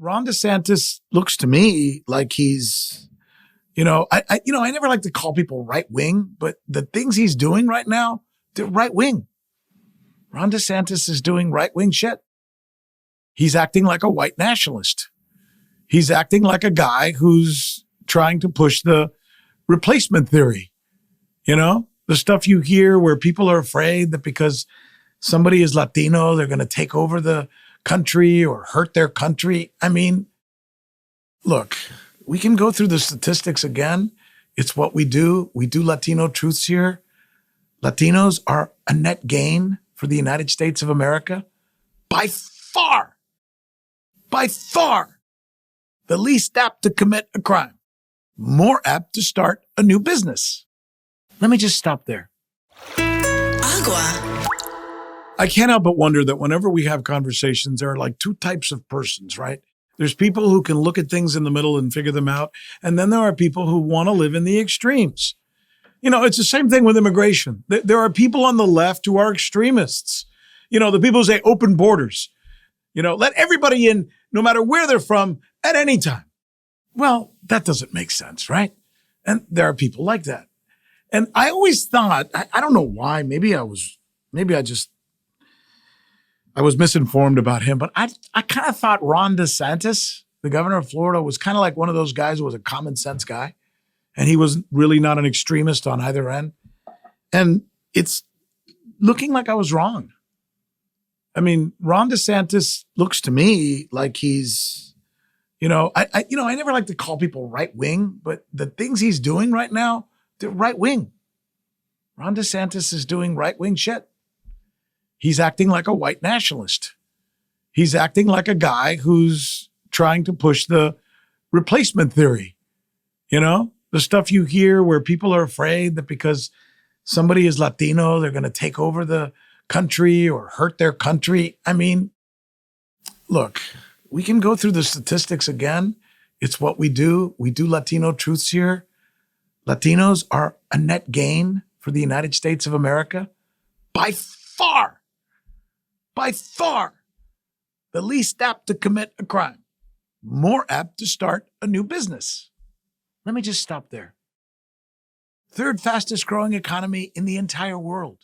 Ron DeSantis looks to me like he's, I never like to call people right wing, but the things he's doing right now, they're right wing. Ron DeSantis is doing right wing shit. He's acting like a white nationalist. He's acting like a guy who's trying to push the replacement theory. The stuff you hear where people are afraid that because somebody is Latino, they're going to take over the country or hurt their country. I mean, look, we can go through the statistics again. It's what we do. We do Latino truths here. Latinos are a net gain for the United States of America by far, the least apt to commit a crime, more apt to start a new business. Let me just stop there. Agua. I can't help but wonder that whenever we have conversations, there are like two types of persons, right? There's people who can look at things in the middle and figure them out. And then there are people who want to live in the extremes. It's the same thing with immigration. There are people on the left who are extremists. The people who say open borders. Let everybody in, no matter where they're from, at any time. Well, that doesn't make sense, right? And there are people like that. And I always thought, I don't know why, maybe I was misinformed about him, but I kind of thought Ron DeSantis, the governor of Florida, was kind of like one of those guys who was a common sense guy. And he was really not an extremist on either end. And it's looking like I was wrong. I mean, Ron DeSantis looks to me like he's, I never like to call people right wing, but the things he's doing right now, they're right wing. Ron DeSantis is doing right wing shit. He's acting like a white nationalist. He's acting like a guy who's trying to push the replacement theory. The stuff you hear where people are afraid that because somebody is Latino, they're going to take over the country or hurt their country. I mean, look, we can go through the statistics again. It's what we do. We do Latino truths here. Latinos are a net gain for the United States of America by far, the least apt to commit a crime, more apt to start a new business. Let me just stop there. Third fastest growing economy in the entire world.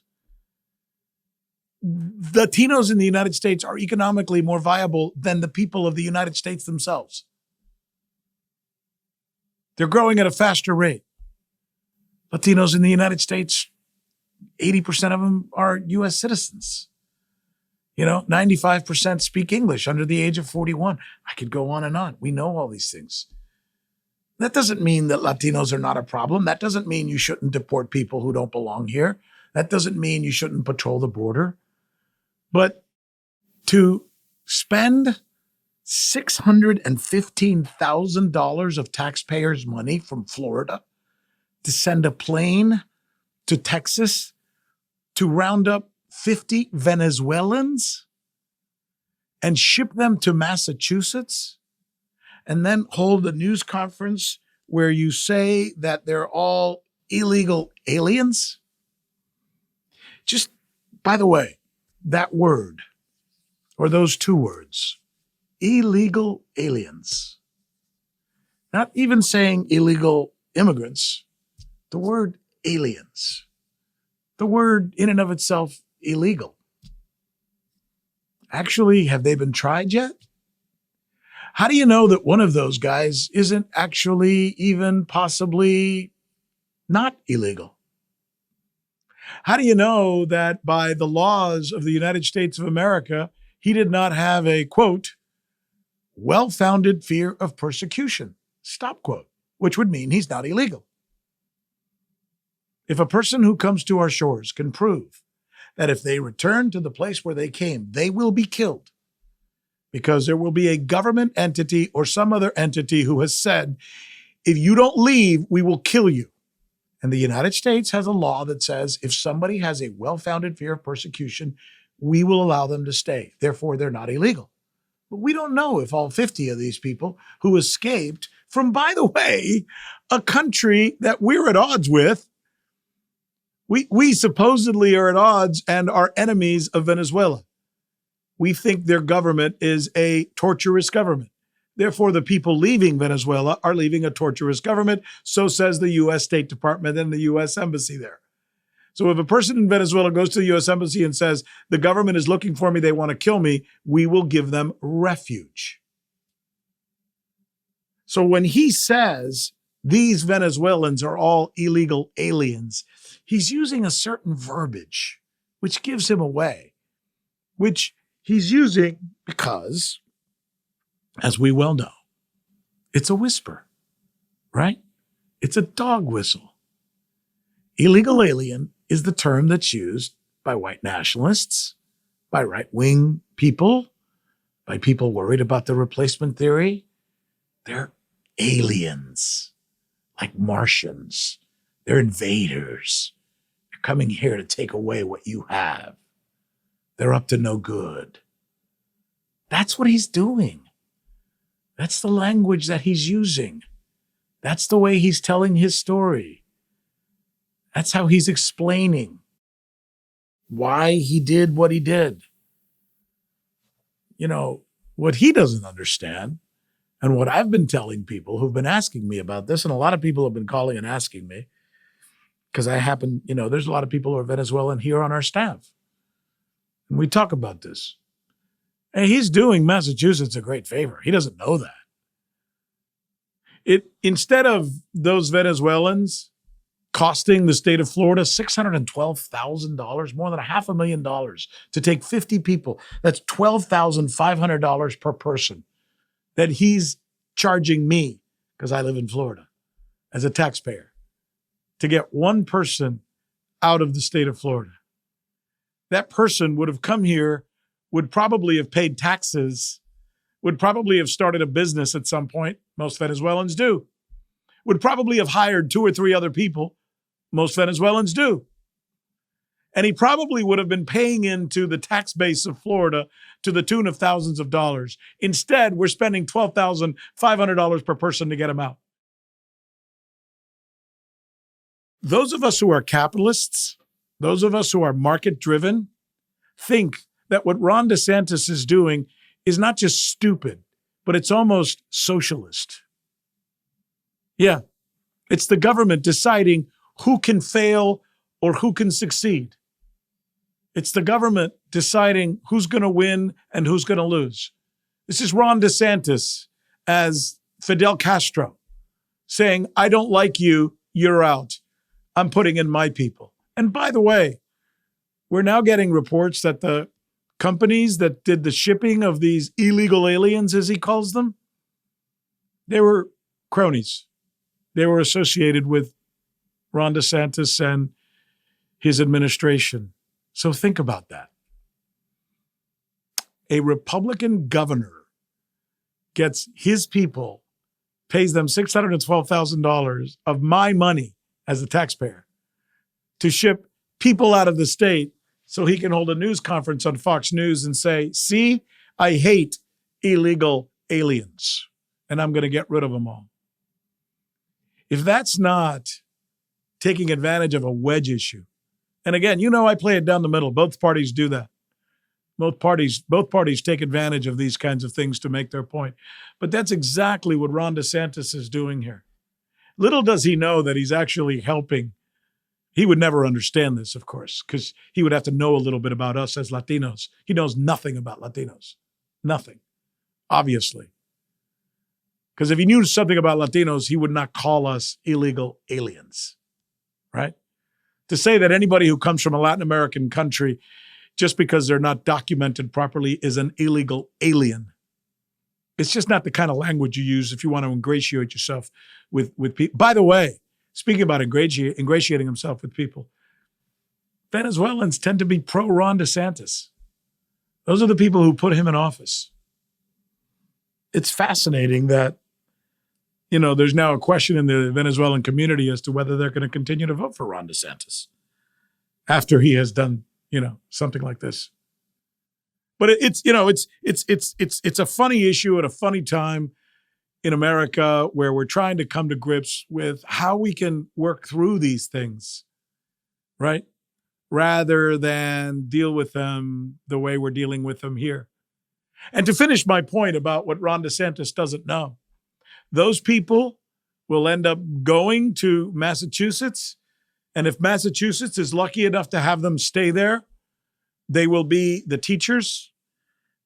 Latinos in the United States are economically more viable than the people of the United States themselves. They're growing at a faster rate. Latinos in the United States, 80% of them are U.S. citizens. 95% speak English under the age of 41. I could go on and on. We know all these things. That doesn't mean that Latinos are not a problem. That doesn't mean you shouldn't deport people who don't belong here. That doesn't mean you shouldn't patrol the border. But to spend $615,000 of taxpayers' money from Florida to send a plane to Texas to round up 50 Venezuelans and ship them to Massachusetts and then hold a news conference where you say that they're all illegal aliens? Just, by the way, that word, or those two words, illegal aliens, not even saying illegal immigrants, the word aliens, the word in and of itself, illegal. Actually, have they been tried yet? How do you know that one of those guys isn't actually even possibly not illegal? How do you know that by the laws of the United States of America, he did not have a, quote, well-founded fear of persecution, stop quote, which would mean he's not illegal? If a person who comes to our shores can prove that if they return to the place where they came, they will be killed because there will be a government entity or some other entity who has said, if you don't leave, we will kill you. And the United States has a law that says if somebody has a well-founded fear of persecution, we will allow them to stay. Therefore, they're not illegal. But we don't know if all 50 of these people who escaped from, by the way, a country that we're at odds with, we supposedly are at odds and are enemies of Venezuela. We think their government is a torturous government. Therefore, the people leaving Venezuela are leaving a torturous government. So says the U.S. State Department and the U.S. Embassy there. So if a person in Venezuela goes to the U.S. Embassy and says, the government is looking for me, they want to kill me, we will give them refuge. So when he says these Venezuelans are all illegal aliens, he's using a certain verbiage, which gives him away, which he's using because, as we well know, it's a whisper, right? It's a dog whistle. Illegal alien is the term that's used by white nationalists, by right-wing people, by people worried about the replacement theory. They're aliens, like Martians. They're invaders. They're coming here to take away what you have. They're up to no good. That's what he's doing. That's the language that he's using. That's the way he's telling his story. That's how he's explaining why he did what he did. You know, what he doesn't understand, and what I've been telling people who've been asking me about this, and a lot of people have been calling and asking me, because there's a lot of people who are Venezuelan here on our staff. And we talk about this. And he's doing Massachusetts a great favor. He doesn't know that. Instead of those Venezuelans costing the state of Florida $612,000, more than $500,000 to take 50 people, that's $12,500 per person that he's charging me, because I live in Florida, as a taxpayer, to get one person out of the state of Florida. That person would have come here, would probably have paid taxes, would probably have started a business at some point. Most Venezuelans do. Would probably have hired 2 or 3 other people. Most Venezuelans do. And he probably would have been paying into the tax base of Florida to the tune of thousands of dollars. Instead, we're spending $12,500 per person to get him out. Those of us who are capitalists, those of us who are market-driven, think that what Ron DeSantis is doing is not just stupid, but it's almost socialist. Yeah, it's the government deciding who can fail or who can succeed. It's the government deciding who's going to win and who's going to lose. This is Ron DeSantis as Fidel Castro saying, I don't like you, you're out. I'm putting in my people. And by the way, we're now getting reports that the companies that did the shipping of these illegal aliens, as he calls them, they were cronies. They were associated with Ron DeSantis and his administration. So think about that. A Republican governor gets his people, pays them $612,000 of my money as a taxpayer to ship people out of the state so he can hold a news conference on Fox News and say, see, I hate illegal aliens and I'm going to get rid of them all. If that's not taking advantage of a wedge issue, and again, I play it down the middle. Both parties do that. Both parties take advantage of these kinds of things to make their point. But that's exactly what Ron DeSantis is doing here. Little does he know that he's actually helping. He would never understand this, of course, because he would have to know a little bit about us as Latinos. He knows nothing about Latinos. Nothing, obviously. Because if he knew something about Latinos, he would not call us illegal aliens, right? To say that anybody who comes from a Latin American country, just because they're not documented properly, is an illegal alien. It's just not the kind of language you use if you want to ingratiate yourself with people. By the way, speaking about ingratiating himself with people, Venezuelans tend to be pro-Ron DeSantis. Those are the people who put him in office. It's fascinating that, there's now a question in the Venezuelan community as to whether they're going to continue to vote for Ron DeSantis after he has done, something like this. But it's a funny issue at a funny time in America where we're trying to come to grips with how we can work through these things, right? Rather than deal with them the way we're dealing with them here. And to finish my point about what Ron DeSantis doesn't know, those people will end up going to Massachusetts. And if Massachusetts is lucky enough to have them stay there, they will be the teachers,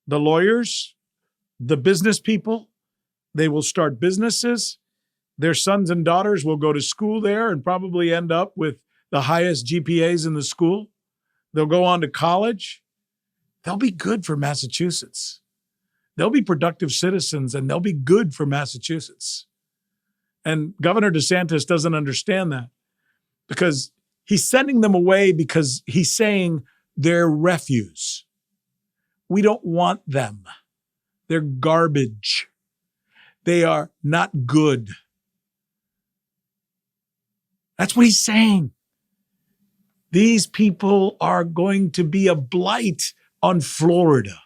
the lawyers, the business people. They will start businesses. Their sons and daughters will go to school there and probably end up with the highest GPAs in the school. They'll go on to college. They'll be good for Massachusetts. They'll be productive citizens and they'll be good for Massachusetts. And Governor DeSantis doesn't understand that because he's sending them away because he's saying they're refuse. We don't want them. They're garbage. They are not good. That's what he's saying. These people are going to be a blight on Florida.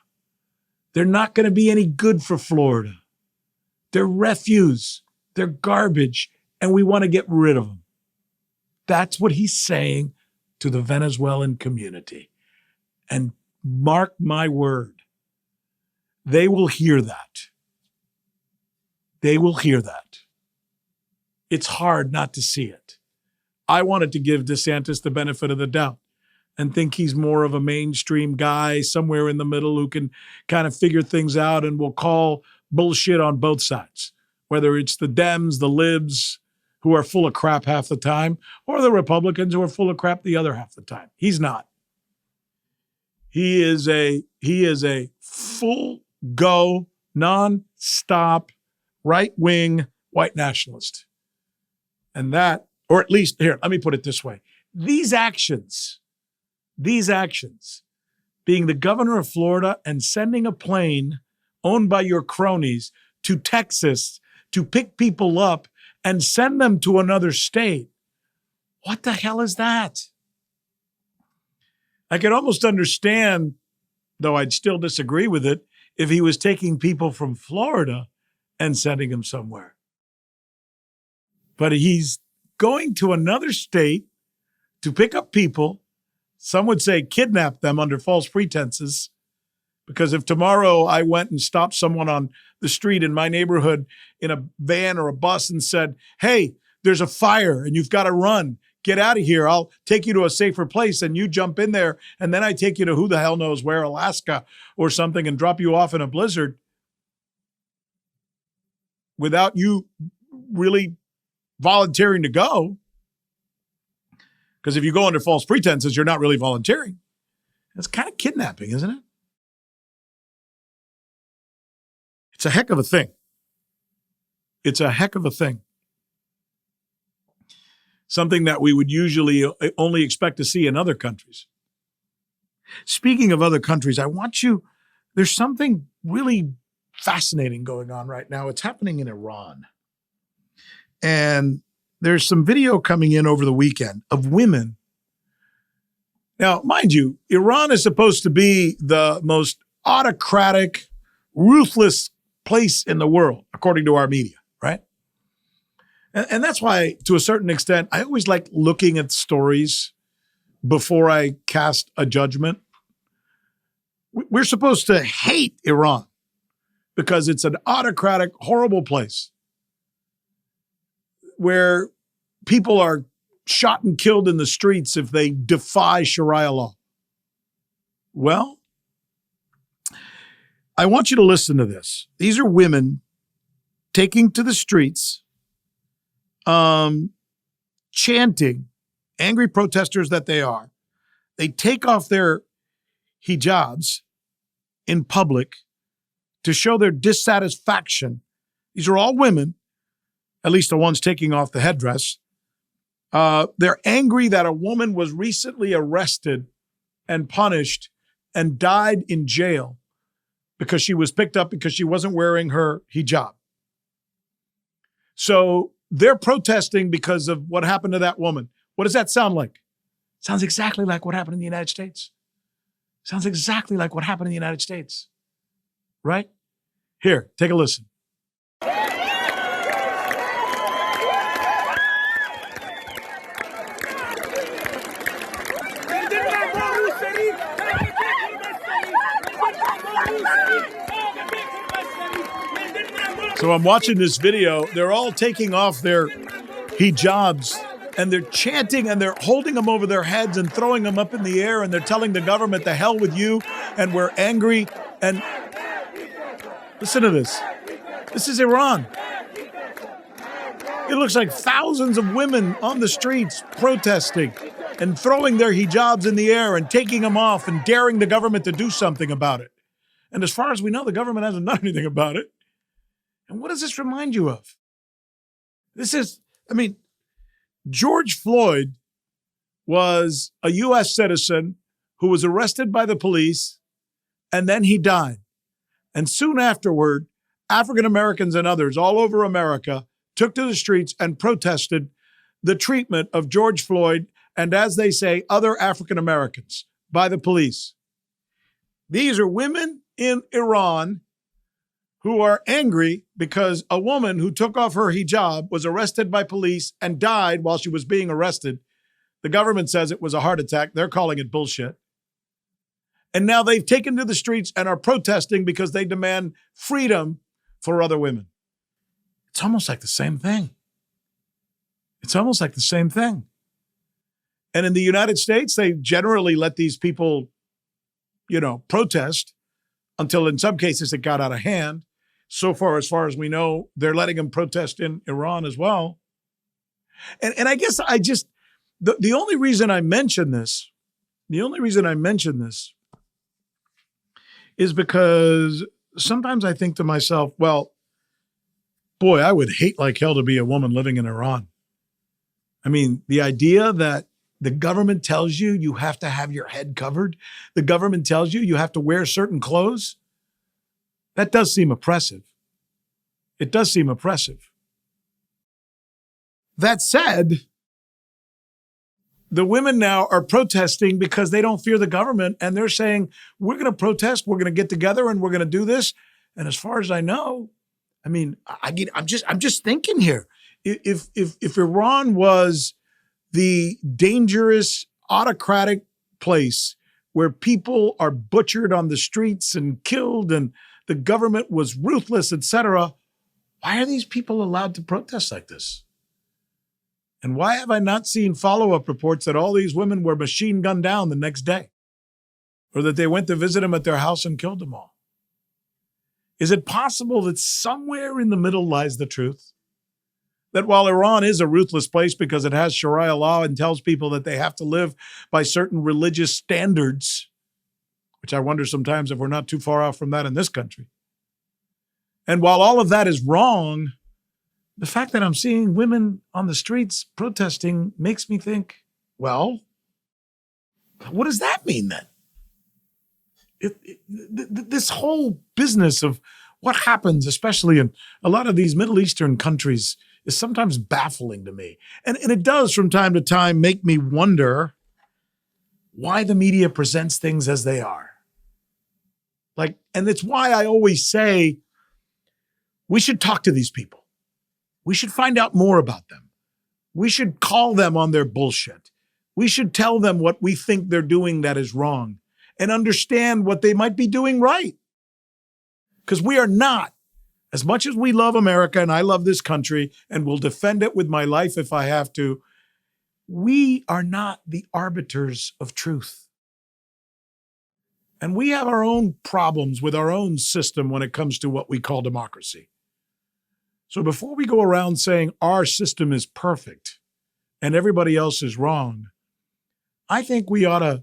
They're not going to be any good for Florida. They're refuse. They're garbage. And we want to get rid of them. That's what he's saying to the Venezuelan community. And mark my word, they will hear that. They will hear that. It's hard not to see it. I wanted to give DeSantis the benefit of the doubt and think he's more of a mainstream guy somewhere in the middle who can kind of figure things out and will call bullshit on both sides, whether it's the Dems, the libs, who are full of crap half the time, or the Republicans who are full of crap the other half the time. He's not. He is a full-go, non-stop, right-wing white nationalist. And that, or at least, here, let me put it this way. These actions, being the governor of Florida and sending a plane owned by your cronies to Texas to pick people up and send them to another state. What the hell is that? I could almost understand, though I'd still disagree with it, if he was taking people from Florida and sending them somewhere. But he's going to another state to pick up people. Some would say kidnap them under false pretenses. Because if tomorrow I went and stopped someone on the street in my neighborhood in a van or a bus and said, hey, there's a fire and you've got to run. Get out of here. I'll take you to a safer place. And you jump in there. And then I take you to who the hell knows where, Alaska or something, and drop you off in a blizzard without you really volunteering to go. Because if you go under false pretenses, you're not really volunteering. It's kind of kidnapping, isn't it? It's a heck of a thing. It's a heck of a thing. Something that we would usually only expect to see in other countries. Speaking of other countries, there's something really fascinating going on right now. It's happening in Iran. And there's some video coming in over the weekend of women. Now, mind you, Iran is supposed to be the most autocratic, ruthless place in the world, according to our media, right? And that's why, to a certain extent, I always like looking at stories before I cast a judgment. We're supposed to hate Iran because it's an autocratic, horrible place where people are shot and killed in the streets if they defy Sharia law. Well, I want you to listen to this. These are women taking to the streets, chanting, angry protesters that they are. They take off their hijabs in public to show their dissatisfaction. These are all women, at least the ones taking off the headdress. They're angry that a woman was recently arrested and punished and died in jail because she was picked up because she wasn't wearing her hijab. So they're protesting because of what happened to that woman. What does that sound like? Sounds exactly like what happened in the United States. Sounds exactly like what happened in the United States. Right? Here, take a listen. So I'm watching this video. They're all taking off their hijabs and they're chanting and they're holding them over their heads and throwing them up in the air. And they're telling the government, the hell with you. And we're angry. And listen to this. This is Iran. It looks like thousands of women on the streets protesting and throwing their hijabs in the air and taking them off and daring the government to do something about it. And as far as we know, the government hasn't done anything about it. And what does this remind you of? George Floyd was a U.S. citizen who was arrested by the police, and then he died. And soon afterward, African Americans and others all over America took to the streets and protested the treatment of George Floyd and, as they say, other African Americans by the police. These are women in Iran who are angry because a woman who took off her hijab was arrested by police and died while she was being arrested. The government says it was a heart attack. They're calling it bullshit. And now they've taken to the streets and are protesting because they demand freedom for other women. It's almost like the same thing. It's almost like the same thing. And in the United States, they generally let these people, protest until in some cases it got out of hand. So far as we know, they're letting them protest in Iran as well. And I guess the only reason I mention this is because sometimes I think to myself, well, boy, I would hate like hell to be a woman living in Iran. I mean, the idea that the government tells you you have to have your head covered, the government tells you you have to wear certain clothes, that does seem oppressive. It does seem oppressive. That said, the women now are protesting because they don't fear the government, and they're saying, we're going to protest, we're going to get together, and we're going to do this. And as far as I know, I'm just thinking here. If Iran was the dangerous autocratic place where people are butchered on the streets and killed, and the government was ruthless, etc., why are these people allowed to protest like this? And why have I not seen follow-up reports that all these women were machine gunned down the next day, or that they went to visit them at their house and killed them all? Is it possible that somewhere in the middle lies the truth? That while Iran is a ruthless place because it has Sharia law and tells people that they have to live by certain religious standards, which I wonder sometimes if we're not too far off from that in this country. And while all of that is wrong, the fact that I'm seeing women on the streets protesting makes me think, well, what does that mean then? This whole business of what happens, especially in a lot of these Middle Eastern countries, is sometimes baffling to me. And it does from time to time make me wonder why the media presents things as they are. And it's why I always say we should talk to these people. We should find out more about them. We should call them on their bullshit. We should tell them what we think they're doing that is wrong and understand what they might be doing right. Because we are not, as much as we love America and I love this country and will defend it with my life if I have to, we are not the arbiters of truth. And we have our own problems with our own system when it comes to what we call democracy. So before we go around saying our system is perfect and everybody else is wrong, I think we ought to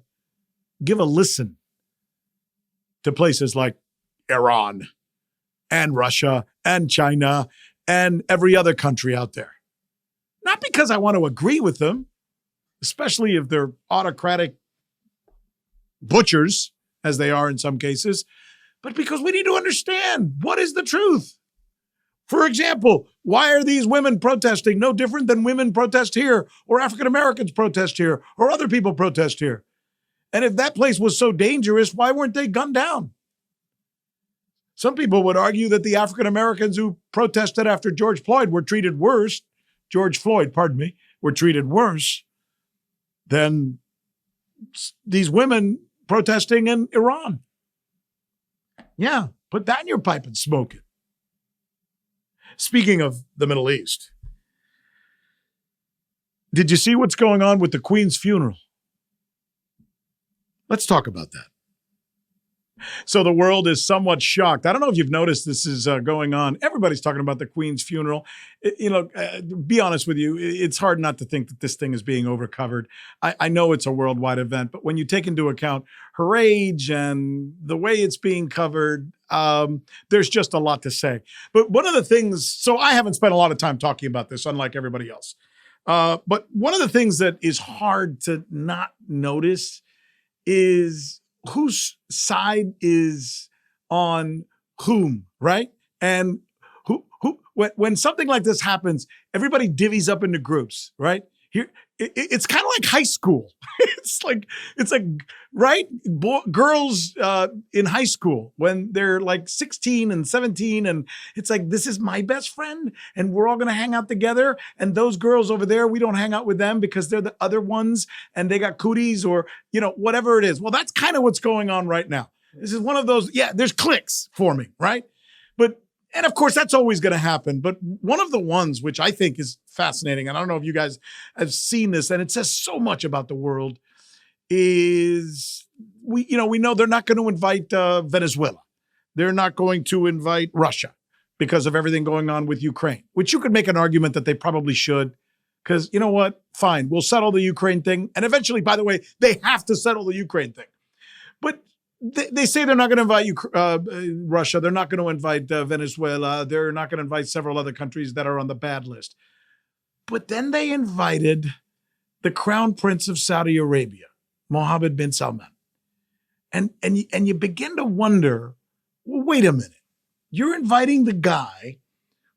give a listen to places like Iran and Russia and China and every other country out there. Not because I want to agree with them, especially if they're autocratic butchers, as they are in some cases, but because we need to understand what is the truth. For example, why are these women protesting no different than women protest here, or African Americans protest here, or other people protest here? And if that place was so dangerous, why weren't they gunned down? Some people would argue that the African Americans who protested after George Floyd were treated worse than these women protesting in Iran. Yeah, put that in your pipe and smoke it. Speaking of the Middle East, did you see what's going on with the Queen's funeral? Let's talk about that. So the world is somewhat shocked. I don't know if you've noticed this is going on. Everybody's talking about the Queen's funeral. Be honest with you, it's hard not to think that this thing is being overcovered. I know it's a worldwide event, but when you take into account her age and the way it's being covered, there's just a lot to say. But one of the things, so I haven't spent a lot of time talking about this, unlike everybody else. But one of the things that is hard to not notice is whose side is on whom, right? And when something like this happens, everybody divvies up into groups, right? Here, it's kind of like high school. it's like, right? Girls in high school when they're like 16 and 17, and it's like, this is my best friend, and we're all going to hang out together. And those girls over there, we don't hang out with them because they're the other ones, and they got cooties or, whatever it is. Well, that's kind of what's going on right now. This is one of those, there's cliques forming, right? And of course, that's always going to happen. But one of the ones which I think is fascinating, and I don't know if you guys have seen this, and it says so much about the world, is we know they're not going to invite Venezuela. They're not going to invite Russia because of everything going on with Ukraine, which you could make an argument that they probably should. Because you know what? Fine, we'll settle the Ukraine thing. And eventually, by the way, they have to settle the Ukraine thing. But they say they're not going to invite Russia. They're not going to invite Venezuela. They're not going to invite several other countries that are on the bad list. But then they invited the Crown Prince of Saudi Arabia, Mohammed bin Salman. And you begin to wonder, well, wait a minute. You're inviting the guy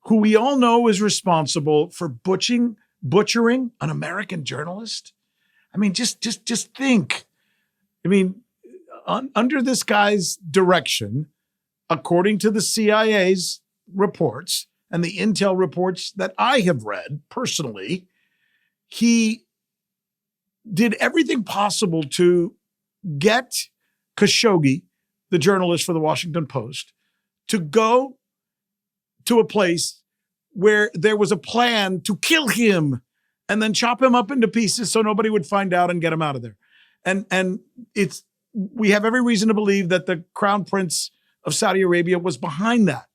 who we all know is responsible for butchering an American journalist? I mean, just think. I mean, under this guy's direction, according to the CIA's reports and the intel reports that I have read personally, he did everything possible to get Khashoggi, the journalist for the Washington Post, to go to a place where there was a plan to kill him and then chop him up into pieces so nobody would find out and get him out of there. And we have every reason to believe that the Crown Prince of Saudi Arabia was behind that.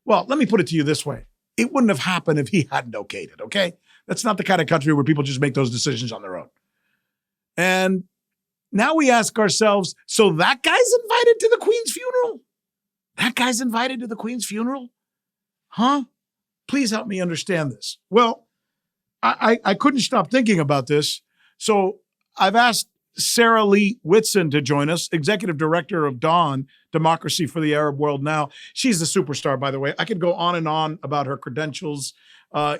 Well, let me put it to you this way. It wouldn't have happened if he hadn't okayed it, okay? That's not the kind of country where people just make those decisions on their own. And now we ask ourselves, so that guy's invited to the Queen's funeral? That guy's invited to the Queen's funeral? Huh? Please help me understand this. Well, I couldn't stop thinking about this. So I've asked Sarah Leah Whitson to join us, Executive Director of DAWN, Democracy for the Arab World Now. She's a superstar, by the way. I could go on and on about her credentials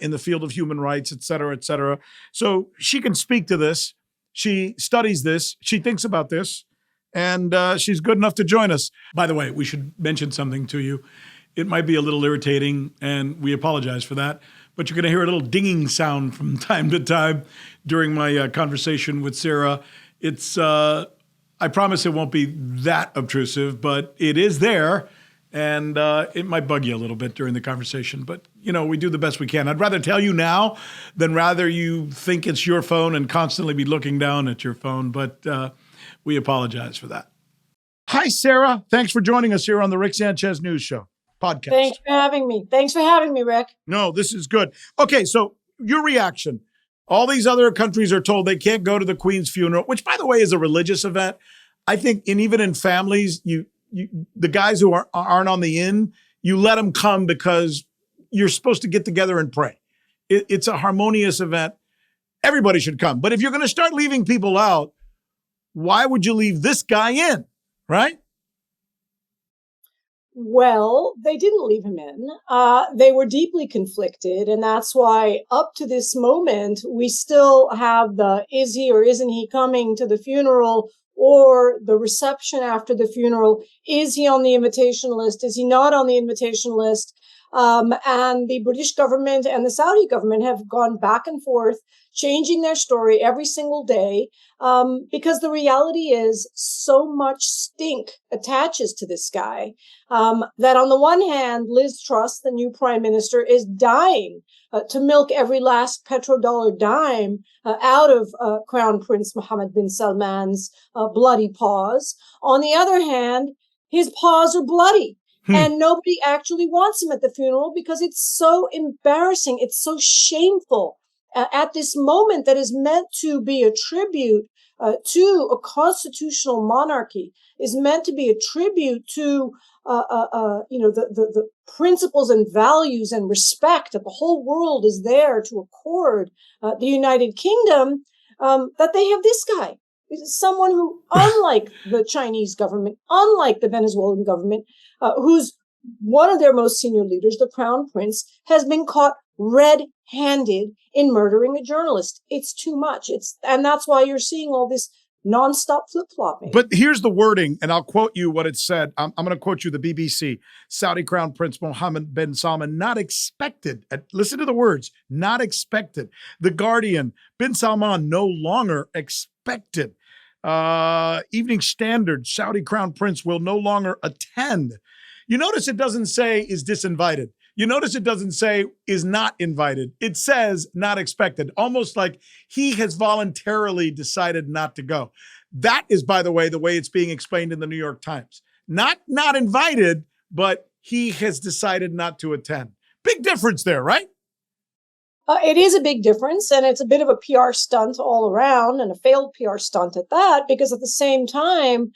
in the field of human rights, et cetera, et cetera. So she can speak to this. She studies this. She thinks about this. And she's good enough to join us. By the way, we should mention something to you. It might be a little irritating, and we apologize for that. But you're going to hear a little dinging sound from time to time during my conversation with Sarah. It's, I promise it won't be that obtrusive, but it is there, and it might bug you a little bit during the conversation. But, we do the best we can. I'd rather tell you now than rather you think it's your phone and constantly be looking down at your phone, but we apologize for that. Hi, Sarah. Thanks for joining us here on the Rick Sanchez News Show podcast. Thanks for having me. Rick. No, this is good. Okay, so your reaction. All these other countries are told they can't go to the Queen's funeral, which, by the way, is a religious event. I think, and even in families, the guys who aren't on the in, you let them come because you're supposed to get together and pray. It's a harmonious event. Everybody should come. But if you're going to start leaving people out, why would you leave this guy in, right? Well, they didn't leave him in. They were deeply conflicted. And that's why up to this moment, we still have the is he or isn't he coming to the funeral, or the reception after the funeral. Is he on the invitation list? Is he not on the invitation list? And the British government and the Saudi government have gone back and forth, changing their story every single day, because the reality is so much stink attaches to this guy, that on the one hand, Liz Truss, the new prime minister, is dying to milk every last petrodollar dime out of Crown Prince Mohammed bin Salman's bloody paws. On the other hand, his paws are bloody. And nobody actually wants him at the funeral because it's so embarrassing. It's so shameful at this moment that is meant to be a tribute to a constitutional monarchy, is meant to be a tribute to the principles and values and respect that the whole world is there to accord the United Kingdom, that they have this guy. Someone who, unlike the Chinese government, unlike the Venezuelan government, who's one of their most senior leaders, the Crown Prince, has been caught red-handed in murdering a journalist. It's too much. And that's why you're seeing all this nonstop flip-flopping. But here's the wording, and I'll quote you what it said. I'm going to quote you the BBC. Saudi Crown Prince Mohammed bin Salman, not expected. Listen to the words, not expected. The Guardian, bin Salman no longer expected. Evening Standard, Saudi Crown Prince will no longer attend. You notice it doesn't say is disinvited. You notice it doesn't say is not invited. It says not expected, almost like he has voluntarily decided not to go. That is, by the way it's being explained in the New York Times. Not invited, but he has decided not to attend. Big difference there, right? It is a big difference, and it's a bit of a PR stunt all around, and a failed PR stunt at that, because at the same time,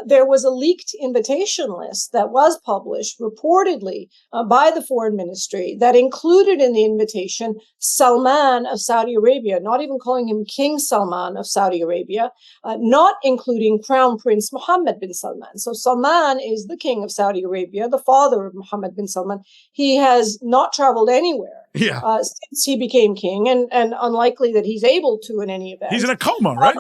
there was a leaked invitation list that was published reportedly by the foreign ministry that included in the invitation Salman of Saudi Arabia, not even calling him King Salman of Saudi Arabia, not including Crown Prince Mohammed bin Salman. So Salman is the king of Saudi Arabia, the father of Mohammed bin Salman. He has not traveled anywhere since he became king, and unlikely that he's able to in any event. He's in a coma, right?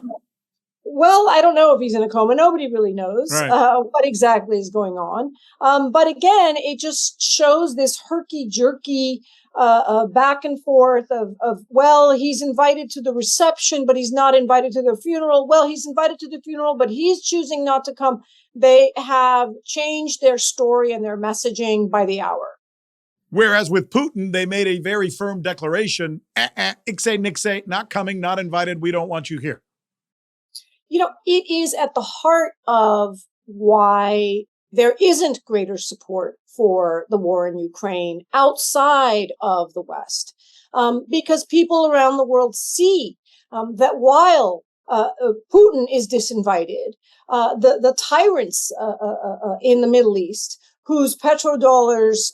Well, I don't know if he's in a coma. Nobody really knows what exactly is going on. But again, it just shows this herky-jerky back and forth of, well, he's invited to the reception, but he's not invited to the funeral. Well, he's invited to the funeral, but he's choosing not to come. They have changed their story and their messaging by the hour. Whereas with Putin, they made a very firm declaration, ikse, nikse, not coming, not invited, we don't want you here. You know, it is at the heart of why there isn't greater support for the war in Ukraine outside of the West, because people around the world see that while Putin is disinvited, the tyrants in the Middle East, whose petrodollars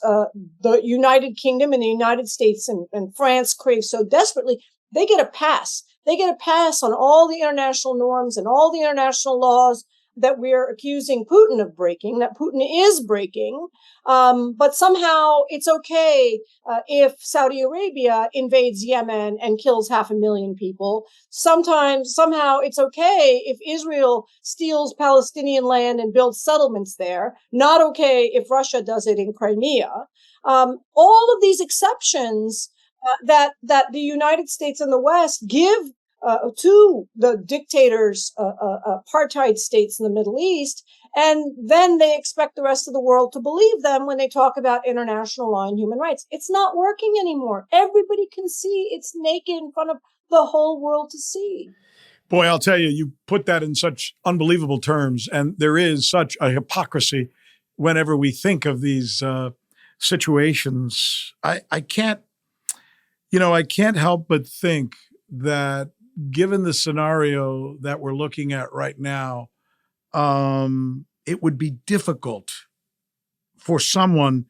the United Kingdom and the United States and France crave so desperately, they get a pass. They get a pass on all the international norms and all the international laws that we're accusing Putin of breaking, that Putin is breaking. But somehow it's okay if Saudi Arabia invades Yemen and kills 500,000 people. Somehow it's okay if Israel steals Palestinian land and builds settlements there. Not okay if Russia does it in Crimea. All of these exceptions that the United States and the West give to the dictators, apartheid states in the Middle East, and then they expect the rest of the world to believe them when they talk about international law and human rights. It's not working anymore. Everybody can see it's naked in front of the whole world to see. Boy, I'll tell you, you put that in such unbelievable terms, and there is such a hypocrisy whenever we think of these situations. I can't help but think that given the scenario that we're looking at right now, it would be difficult for someone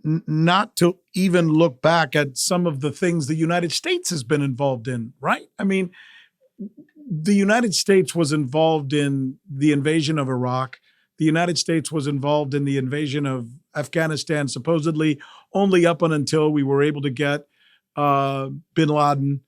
not to even look back at some of the things the United States has been involved in, right? I mean, the United States was involved in the invasion of Iraq. The United States was involved in the invasion of Afghanistan, supposedly only up until we were able to get bin Laden.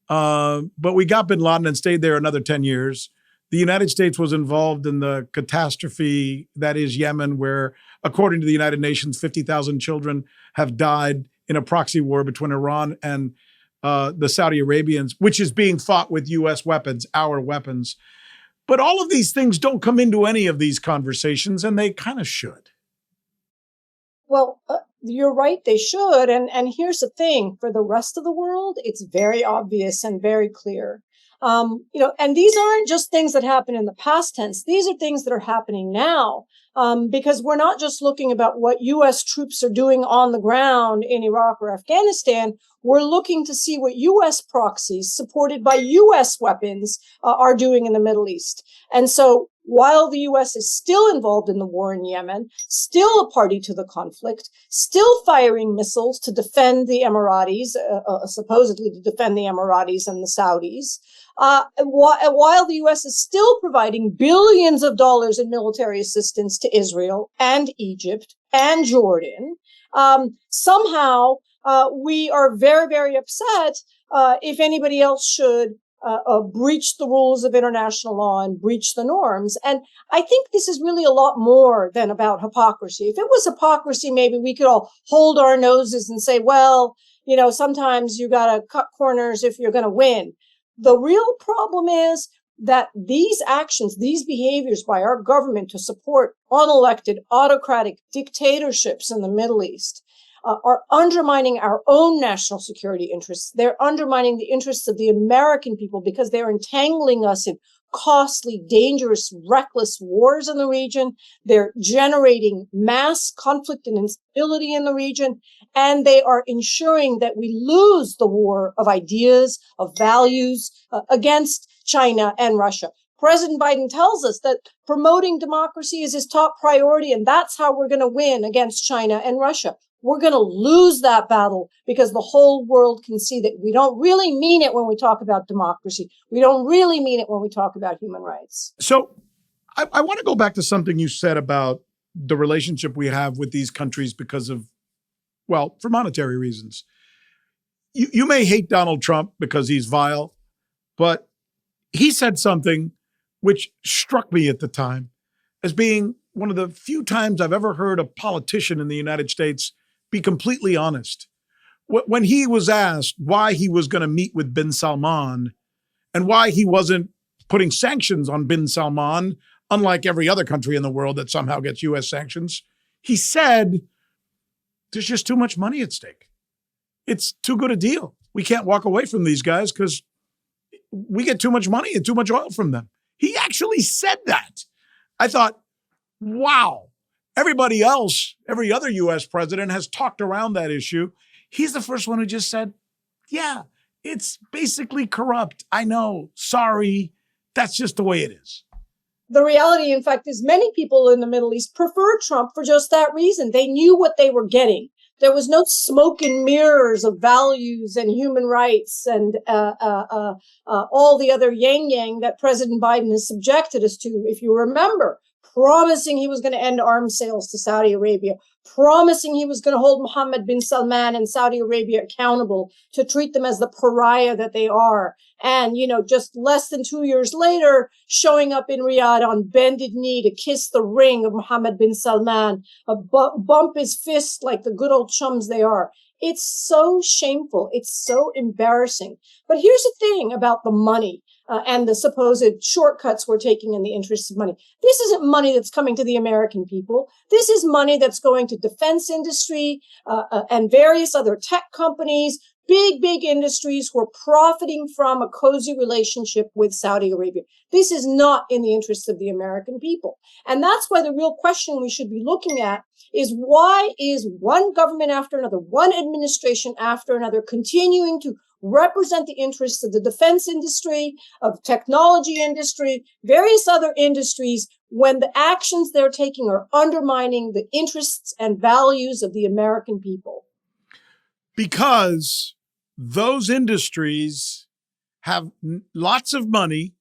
But we got bin Laden and stayed there another 10 years. the United States was involved in the catastrophe that is Yemen, where, according to the United Nations, 50,000 children have died in a proxy war between Iran and the Saudi Arabians, which is being fought with U.S. weapons, our weapons. But all of these things don't come into any of these conversations, and they kind of should. Well, you're right, they should. And here's the thing, for the rest of the world, it's very obvious and very clear. And these aren't just things that happen in the past tense. These are things that are happening now, because we're not just looking about what U.S. troops are doing on the ground in Iraq or Afghanistan. We're looking to see what U.S. proxies supported by U.S. weapons are doing in the Middle East. And so while the U.S. is still involved in the war in Yemen, still a party to the conflict, still firing missiles to defend the Emiratis, supposedly to defend the Emiratis and the Saudis, while the U.S. is still providing billions of dollars in military assistance to Israel and Egypt and Jordan, somehow we are very, very upset if anybody else should breach the rules of international law and breach the norms. And I think this is really a lot more than about hypocrisy. If it was hypocrisy, maybe we could all hold our noses and say, well, sometimes you got to cut corners if you're going to win. The real problem is that these actions, these behaviors by our government to support unelected autocratic dictatorships in the Middle East are undermining our own national security interests. They're undermining the interests of the American people because they're entangling us in costly, dangerous, reckless wars in the region. They're generating mass conflict and instability in the region. And they are ensuring that we lose the war of ideas, of values against China and Russia. President Biden tells us that promoting democracy is his top priority, and that's how we're going to win against China and Russia. We're going to lose that battle because the whole world can see that we don't really mean it when we talk about democracy. We don't really mean it when we talk about human rights. So I want to go back to something you said about the relationship we have with these countries because of, well, for monetary reasons. You may hate Donald Trump because he's vile, but he said something which struck me at the time as being one of the few times I've ever heard a politician in the United States be completely honest. When he was asked why he was going to meet with bin Salman and why he wasn't putting sanctions on bin Salman, unlike every other country in the world that somehow gets U.S. sanctions, he said, there's just too much money at stake. It's too good a deal. We can't walk away from these guys because we get too much money and too much oil from them. He actually said that. I thought, wow. Everybody else, every other U.S. president has talked around that issue. He's the first one who just said, yeah, it's basically corrupt. I know. Sorry. That's just the way it is. The reality, in fact, is many people in the Middle East prefer Trump for just that reason. They knew what they were getting. There was no smoke and mirrors of values and human rights and all the other yang that President Biden has subjected us to. If you remember, promising he was going to end arms sales to Saudi Arabia, promising he was going to hold Mohammed bin Salman and Saudi Arabia accountable to treat them as the pariah that they are. And, just less than 2 years later, showing up in Riyadh on bended knee to kiss the ring of Mohammed bin Salman, bump his fist like the good old chums they are. It's so shameful. It's so embarrassing. But here's the thing about the money. And the supposed shortcuts we're taking in the interests of money. This isn't money that's coming to the American people. This is money that's going to defense industry and various other tech companies, big industries who are profiting from a cozy relationship with Saudi Arabia. This is not in the interests of the American people. And that's why the real question we should be looking at is why is one government after another, one administration after another continuing to represent the interests of the defense industry, of technology industry, various other industries, when the actions they're taking are undermining the interests and values of the American people. Because those industries have lots of money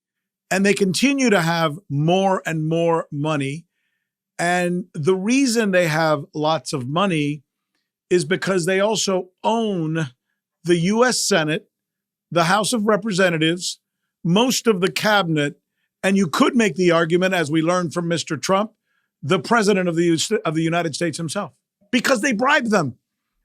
and they continue to have more and more money. And the reason they have lots of money is because they also own the U.S. Senate, the House of Representatives, most of the cabinet, And you could make the argument, as we learned from Mr. Trump, the president of the United States himself, because they bribed them.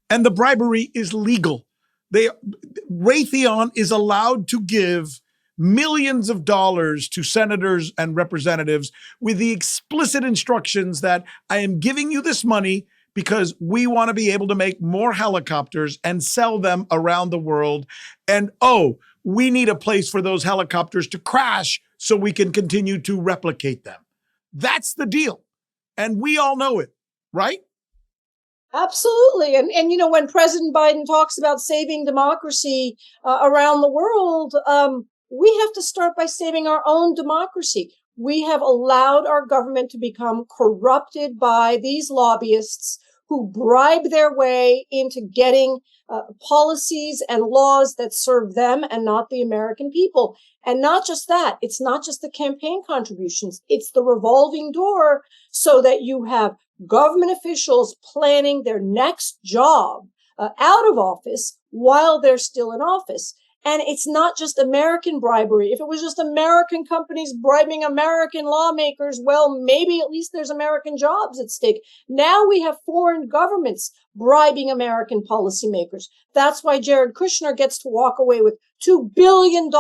And the bribery is legal. Raytheon is allowed to give millions of dollars to senators and representatives with the explicit instructions that I am giving you this money because we want to be able to make more helicopters and sell them around the world. And we need a place for those helicopters to crash so we can continue to replicate them. That's the deal. And we all know it, right? Absolutely. And when President Biden talks about saving democracy around the world, we have to start by saving our own democracy. We have allowed our government to become corrupted by these lobbyists who bribe their way into getting policies and laws that serve them and not the American people. And not just that, it's not just the campaign contributions, it's the revolving door so that you have government officials planning their next job out of office while they're still in office. And it's not just American bribery. If it was just American companies bribing American lawmakers, well, maybe at least there's American jobs at stake. Now we have foreign governments bribing American policymakers. That's why Jared Kushner gets to walk away with $2 billion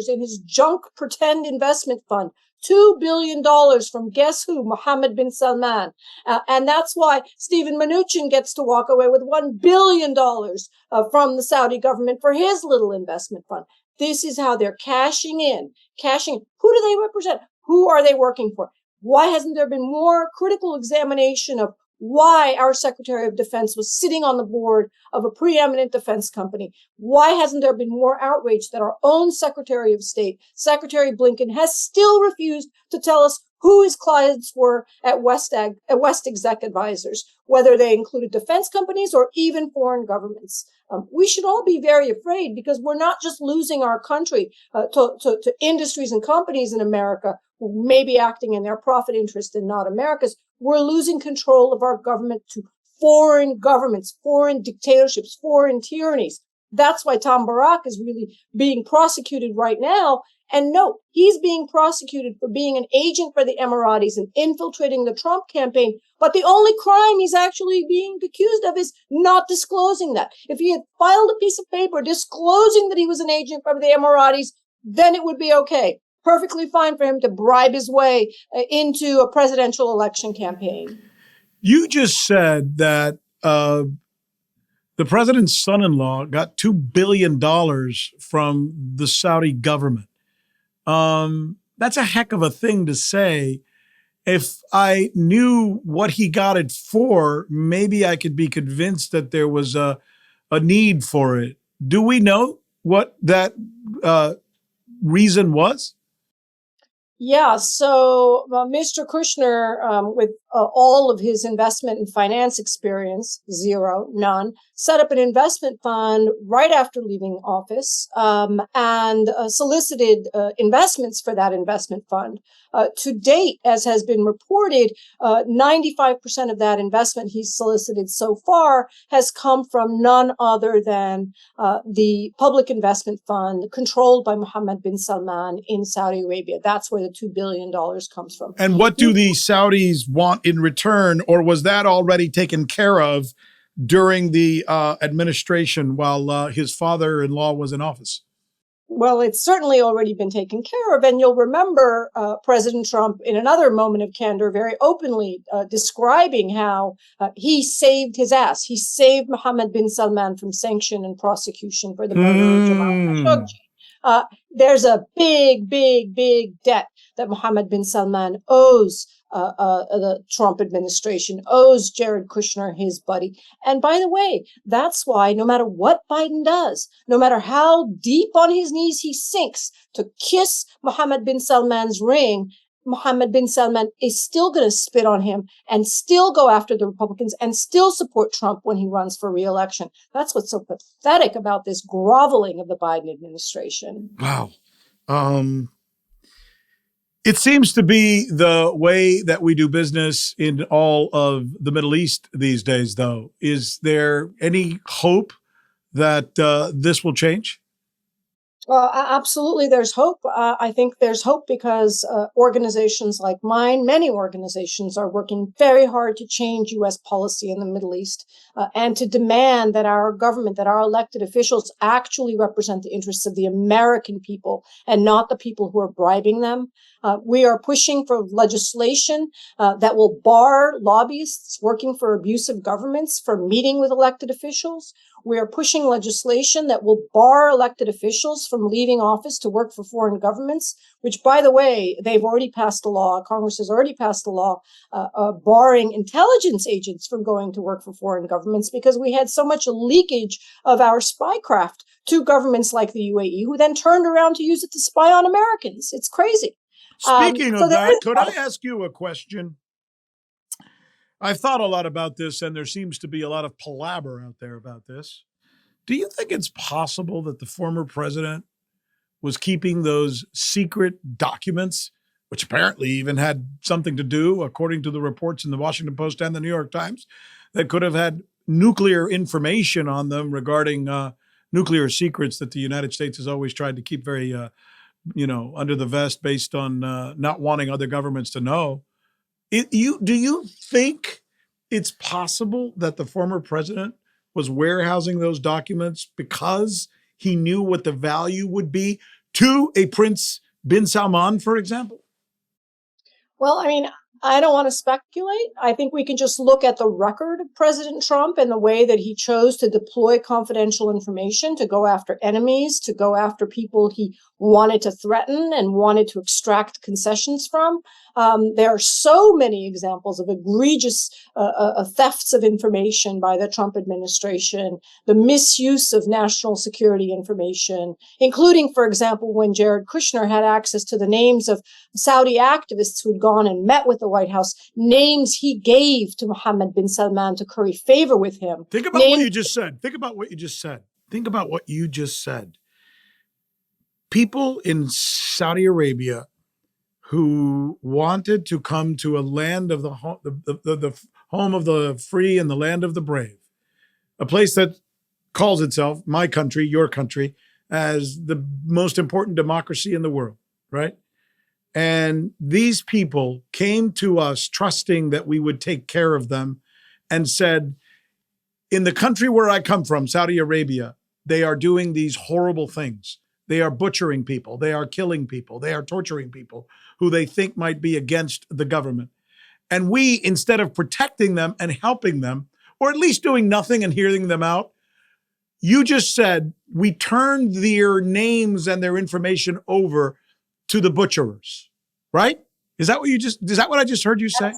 in his junk pretend investment fund. $2 billion from guess who? Mohammed bin Salman. And that's why Stephen Mnuchin gets to walk away with $1 billion from the Saudi government for his little investment fund. This is how they're cashing in. Who do they represent? Who are they working for? Why hasn't there been more critical examination of why our Secretary of Defense was sitting on the board of a preeminent defense company? Why hasn't there been more outrage that our own Secretary of State, Secretary Blinken, has still refused to tell us who his clients were at West Exec Advisors, whether they included defense companies or even foreign governments? We should all be very afraid because we're not just losing our country to industries and companies in America who may be acting in their profit interest and not America's. We're losing control of our government to foreign governments, foreign dictatorships, foreign tyrannies. That's why Tom Barak is really being prosecuted right now. And note, he's being prosecuted for being an agent for the Emiratis and infiltrating the Trump campaign. But the only crime he's actually being accused of is not disclosing that. If he had filed a piece of paper disclosing that he was an agent for the Emiratis, then it would be okay. Perfectly fine for him to bribe his way into a presidential election campaign. You just said that the president's son-in-law got $2 billion from the Saudi government. That's a heck of a thing to say. If I knew what he got it for, maybe I could be convinced that there was a need for it. Do we know what that reason was? Yeah, so Mr. Kushner, with all of his investment and finance experience, none, set up an investment fund right after leaving office and solicited investments for that investment fund. To date, as has been reported, 95% of that investment he's solicited so far has come from none other than the public investment fund controlled by Mohammed bin Salman in Saudi Arabia. That's where the $2 billion comes from. And what do the Saudis want in return, or was that already taken care of during the administration while his father-in-law was in office? Well, it's certainly already been taken care of. And you'll remember President Trump, in another moment of candor, very openly describing how he saved his ass. He saved Mohammed bin Salman from sanction and prosecution for the murder of Jamal Khashoggi. There's a big, big, big debt that Mohammed bin Salman owes the Trump administration, owes Jared Kushner, his buddy. And by the way, that's why no matter what Biden does, no matter how deep on his knees he sinks to kiss Mohammed bin Salman's ring, Mohammed bin Salman is still going to spit on him and still go after the Republicans and still support Trump when he runs for re-election. That's what's so pathetic about this groveling of the Biden administration. Wow. It seems to be the way that we do business in all of the Middle East these days, though. Is there any hope that this will change? Absolutely, there's hope. I think there's hope because organizations like mine, many organizations, are working very hard to change U.S. policy in the Middle East and to demand that our government, that our elected officials actually represent the interests of the American people and not the people who are bribing them. We are pushing for legislation that will bar lobbyists working for abusive governments from meeting with elected officials. We are pushing legislation that will bar elected officials from leaving office to work for foreign governments, which, by the way, they've already passed a law. Congress has already passed a law barring intelligence agents from going to work for foreign governments because we had so much leakage of our spycraft to governments like the UAE, who then turned around to use it to spy on Americans. It's crazy. Speaking So of there that, is could I ask you a question? I've thought a lot about this, and there seems to be a lot of palaver out there about this. Do you think it's possible that the former president was keeping those secret documents, which apparently even had something to do, according to the reports in the Washington Post and the New York Times, that could have had nuclear information on them regarding nuclear secrets that the United States has always tried to keep very, under the vest based on not wanting other governments to know? Do you think it's possible that the former president was warehousing those documents because he knew what the value would be to a Prince bin Salman, for example? Well, I mean, I don't want to speculate. I think we can just look at the record of President Trump and the way that he chose to deploy confidential information to go after enemies, to go after people he wanted to threaten and wanted to extract concessions from. There are so many examples of egregious thefts of information by the Trump administration, the misuse of national security information, including, for example, when Jared Kushner had access to the names of Saudi activists who had gone and met with the White House, names he gave to Mohammed bin Salman to curry favor with him. Think about what you just said. Think about what you just said. Think about what you just said. People in Saudi Arabia who wanted to come to a land of the home of the free and the land of the brave, a place that calls itself, my country, your country, as the most important democracy in the world, right? And these people came to us trusting that we would take care of them and said, in the country where I come from, Saudi Arabia, they are doing these horrible things. They are butchering people. They are killing people. They are torturing people who they think might be against the government. And we, instead of protecting them and helping them, or at least doing nothing and hearing them out, you just said we turned their names and their information over to the butcherers, right? Is that what I just heard you say?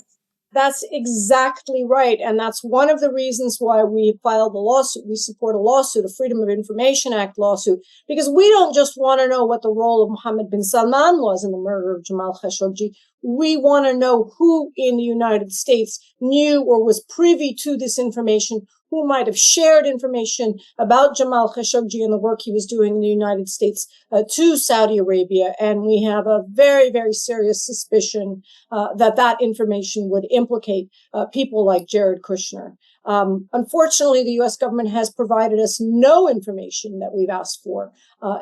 That's exactly right. And that's one of the reasons why we filed the lawsuit. We support a lawsuit, a Freedom of Information Act lawsuit, because we don't just want to know what the role of Mohammed bin Salman was in the murder of Jamal Khashoggi. We want to know who in the United States knew or was privy to this information, who might have shared information about Jamal Khashoggi and the work he was doing in the United States to Saudi Arabia. And we have a very, very serious suspicion that information would implicate people like Jared Kushner. Unfortunately, the U.S. government has provided us no information that we've asked for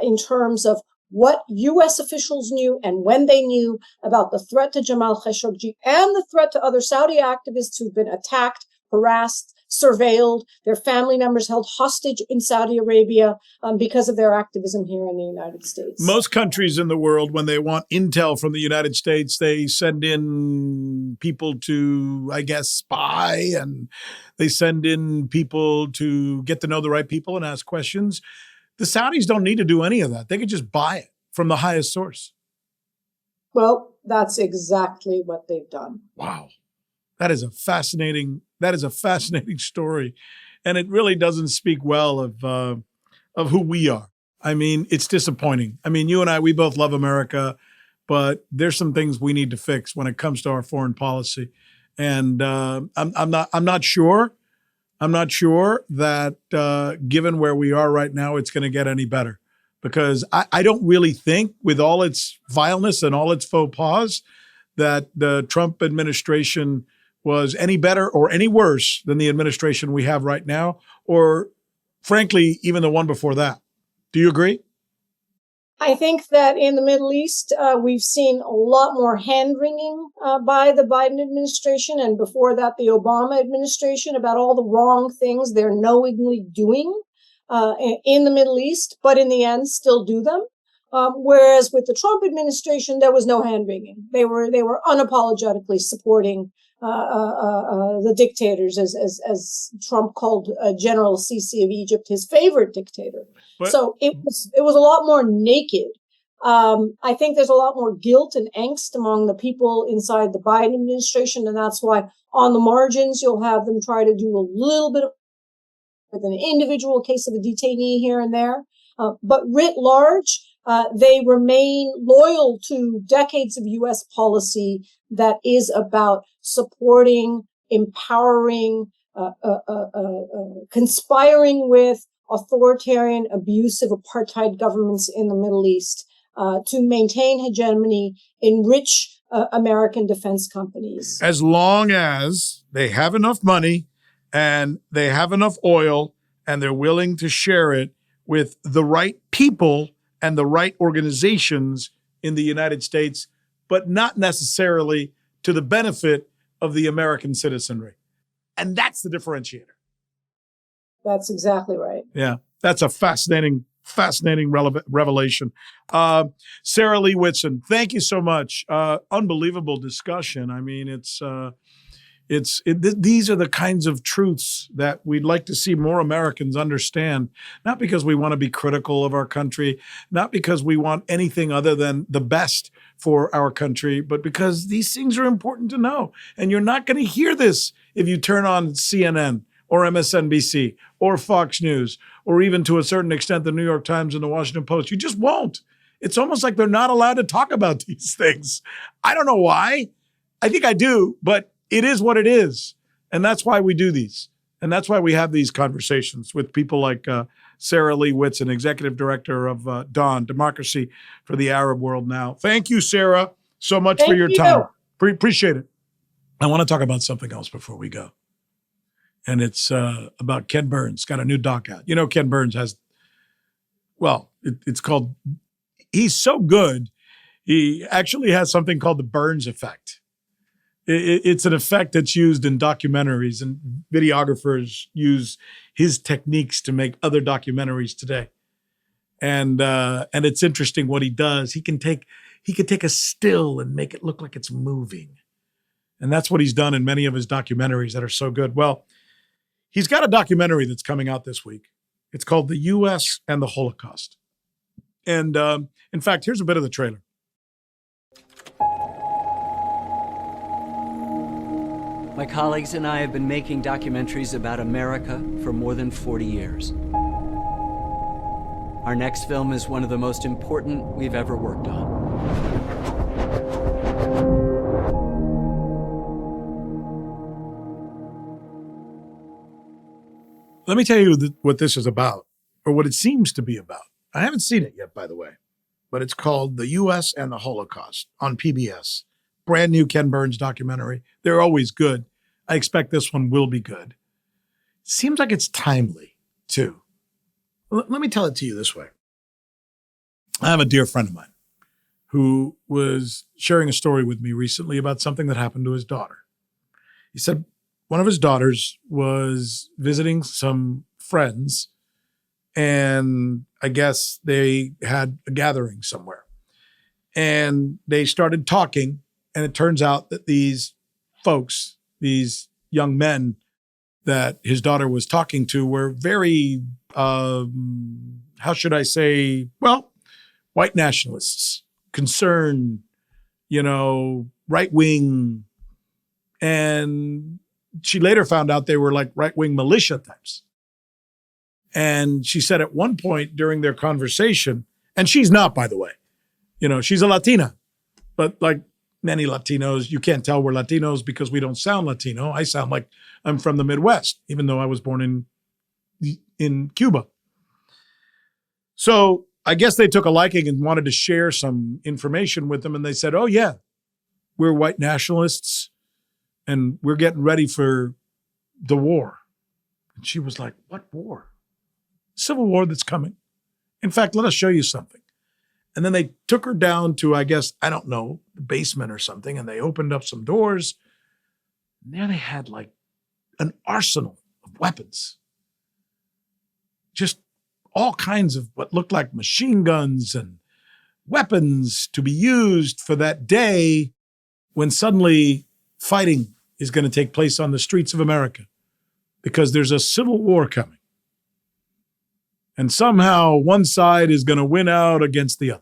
in terms of what U.S. officials knew and when they knew about the threat to Jamal Khashoggi and the threat to other Saudi activists who've been attacked, harassed, surveilled, their family members held hostage in Saudi Arabia because of their activism here in the United States. Most countries in the world, when they want intel from the United States, they send in people to, I guess, spy, and they send in people to get to know the right people and ask questions. The Saudis don't need to do any of that. They could just buy it from the highest source. Well, that's exactly what they've done. Wow. That is a fascinating story. And it really doesn't speak well of who we are. I mean, it's disappointing. I mean, you and I, we both love America, but there's some things we need to fix when it comes to our foreign policy. And I'm not sure that given where we are right now, it's going to get any better, because I don't really think, with all its vileness and all its faux pas, that the Trump administration was any better or any worse than the administration we have right now, or frankly, even the one before that. Do you agree? I think that in the Middle East, we've seen a lot more hand-wringing by the Biden administration, and before that, the Obama administration, about all the wrong things they're knowingly doing in the Middle East, but in the end, still do them. Whereas with the Trump administration, there was no hand-wringing. They were unapologetically supporting the dictators, as Trump called General Sisi of Egypt his favorite dictator. But, so it was a lot more naked. I think there's a lot more guilt and angst among the people inside the Biden administration, and that's why on the margins you'll have them try to do a little bit of with an individual case of a detainee here and there. But writ large, they remain loyal to decades of U.S. policy that is about supporting, empowering, conspiring with authoritarian, abusive, apartheid governments in the Middle East to maintain hegemony, enrich American defense companies. As long as they have enough money and they have enough oil and they're willing to share it with the right people and the right organizations in the United States, but not necessarily to the benefit of the American citizenry. And that's the differentiator. That's exactly right. Yeah, that's a fascinating revelation. Sarah Leah Whitson, thank you so much. Unbelievable discussion. I mean, these are the kinds of truths that we'd like to see more Americans understand, not because we want to be critical of our country, not because we want anything other than the best for our country, but because these things are important to know. And you're not going to hear this if you turn on CNN or MSNBC or Fox News, or even to a certain extent, the New York Times and the Washington Post. You just won't. It's almost like they're not allowed to talk about these things. I don't know why. I think I do, but it is what it is. And that's why we do these. And that's why we have these conversations with people like Sarah Leah Whitson, Executive Director of DAWN, Democracy for the Arab World Now. Thank you, Sarah, so much for your time. Appreciate it. I want to talk about something else before we go. And it's about Ken Burns, got a new doc out. You know, Ken Burns has, it's called, he's so good, he actually has something called the Burns effect. It's an effect that's used in documentaries, and videographers use his techniques to make other documentaries today. And it's interesting what he does. He can take a still and make it look like it's moving. And that's what he's done in many of his documentaries that are so good. Well, he's got a documentary that's coming out this week. It's called The U.S. and the Holocaust. And in fact, here's a bit of the trailer. My colleagues and I have been making documentaries about America for more than 40 years. Our next film is one of the most important we've ever worked on. Let me tell you what this is about, or what it seems to be about. I haven't seen it yet, by the way, but it's called The U.S. and the Holocaust on PBS. Brand new Ken Burns documentary. They're always good. I expect this one will be good. Seems like it's timely, too. Let me tell it to you this way. I have a dear friend of mine who was sharing a story with me recently about something that happened to his daughter. He said one of his daughters was visiting some friends, and I guess they had a gathering somewhere. And they started talking, and it turns out that these folks, these young men that his daughter was talking to were very, how should I say, well, white nationalists, concerned, right-wing. And she later found out they were like right-wing militia types. And she said at one point during their conversation, and she's not, by the way, she's a Latina, but like many Latinos, you can't tell we're Latinos because we don't sound Latino. I sound like I'm from the Midwest, even though I was born in Cuba. So I guess they took a liking and wanted to share some information with them. And they said, oh, yeah, we're white nationalists and we're getting ready for the war. And she was like, what war? Civil war that's coming. In fact, let us show you something. And then they took her down to, I guess, I don't know, the basement or something. And they opened up some doors. And there they had like an arsenal of weapons. Just all kinds of what looked like machine guns and weapons to be used for that day when suddenly fighting is going to take place on the streets of America because there's a civil war coming. And somehow one side is going to win out against the other.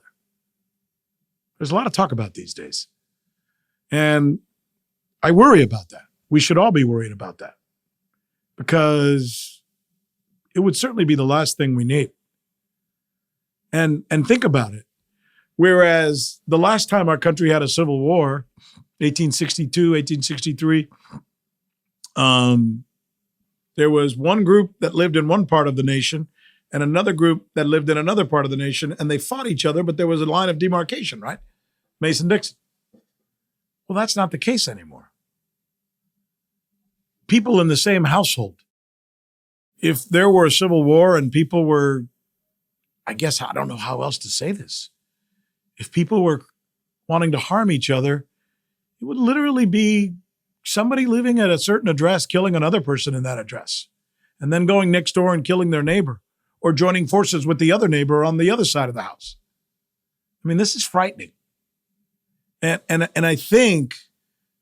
There's a lot of talk about these days. And I worry about that. We should all be worried about that because it would certainly be the last thing we need. And think about it. Whereas the last time our country had a civil war, 1862, 1863, there was one group that lived in one part of the nation and another group that lived in another part of the nation, and they fought each other, but there was a line of demarcation, right? Mason-Dixon. Well, that's not the case anymore. People in the same household, if there were a civil war and people were, I guess, I don't know how else to say this. If people were wanting to harm each other, it would literally be somebody living at a certain address killing another person in that address, and then going next door and killing their neighbor, or joining forces with the other neighbor on the other side of the house. I mean, this is frightening. And I think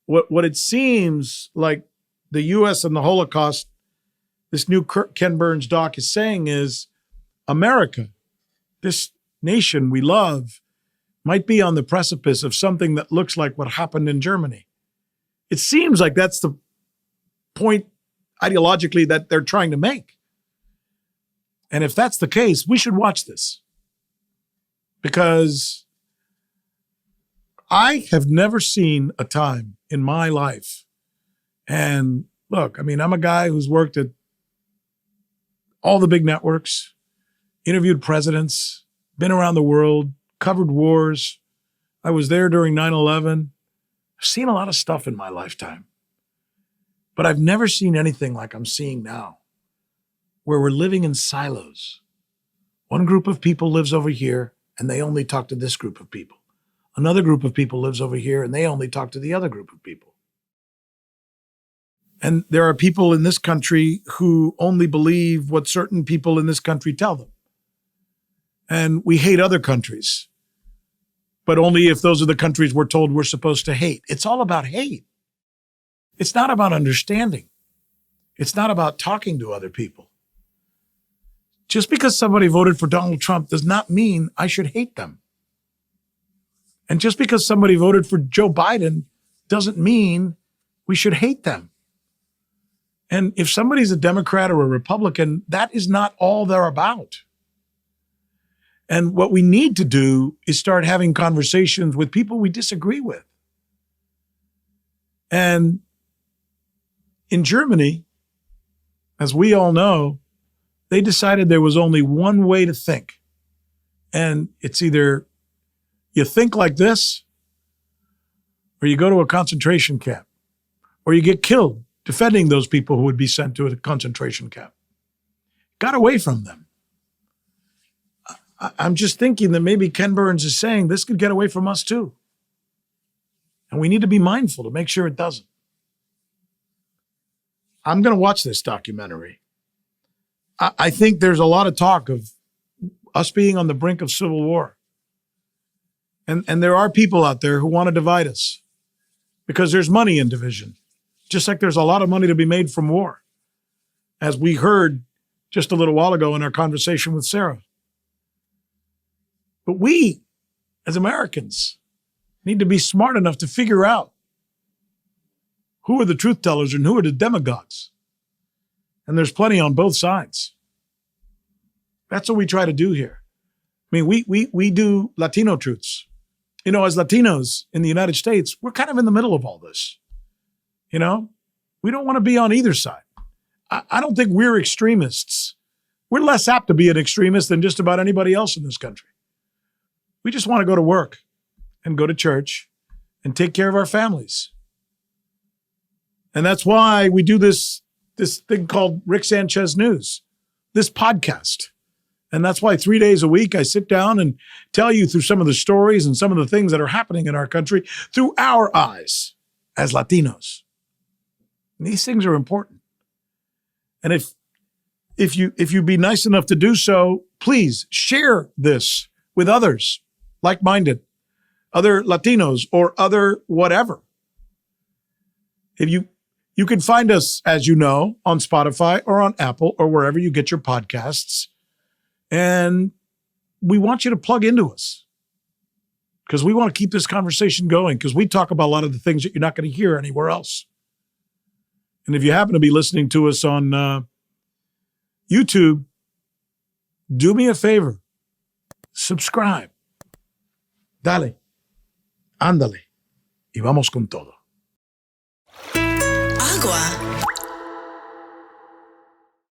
what it seems like the U.S. and the Holocaust, this new Ken Burns doc is saying is America, this nation we love, might be on the precipice of something that looks like what happened in Germany. It seems like that's the point ideologically that they're trying to make. And if that's the case, we should watch this. Because I have never seen a time in my life. And look, I mean, I'm a guy who's worked at all the big networks, interviewed presidents, been around the world, covered wars. I was there during 9/11. I've seen a lot of stuff in my lifetime. But I've never seen anything like I'm seeing now, where we're living in silos. One group of people lives over here, and they only talk to this group of people. Another group of people lives over here, and they only talk to the other group of people. And there are people in this country who only believe what certain people in this country tell them. And we hate other countries, but only if those are the countries we're told we're supposed to hate. It's all about hate. It's not about understanding. It's not about talking to other people. Just because somebody voted for Donald Trump does not mean I should hate them. And just because somebody voted for Joe Biden doesn't mean we should hate them. And if somebody's a Democrat or a Republican, that is not all they're about. And what we need to do is start having conversations with people we disagree with. And in Germany, as we all know, they decided there was only one way to think. And it's either you think like this, or you go to a concentration camp, or you get killed defending those people who would be sent to a concentration camp. Got away from them. I'm just thinking that maybe Ken Burns is saying this could get away from us too. And we need to be mindful to make sure it doesn't. I'm going to watch this documentary. I think there's a lot of talk of us being on the brink of civil war. And there are people out there who want to divide us because there's money in division, just like there's a lot of money to be made from war, as we heard just a little while ago in our conversation with Sarah. But we, as Americans, need to be smart enough to figure out who are the truth tellers and who are the demagogues. And there's plenty on both sides. That's what we try to do here. I mean, we do Latino truths. You know, as Latinos in the United States, we're kind of in the middle of all this. You know, we don't want to be on either side. I don't think we're extremists. We're less apt to be an extremist than just about anybody else in this country. We just want to go to work and go to church and take care of our families. And that's why we do this thing called Rick Sanchez News, this podcast. And that's why 3 days a week, I sit down and tell you through some of the stories and some of the things that are happening in our country through our eyes as Latinos. And these things are important. And if you'd be nice enough to do so, please share this with others, like-minded, other Latinos or other whatever. If you can find us, as you know, on Spotify or on Apple or wherever you get your podcasts. And we want you to plug into us because we want to keep this conversation going because we talk about a lot of the things that you're not going to hear anywhere else. And if you happen to be listening to us on YouTube, do me a favor. Subscribe. Dale. Ándale. Y vamos con todo. Agua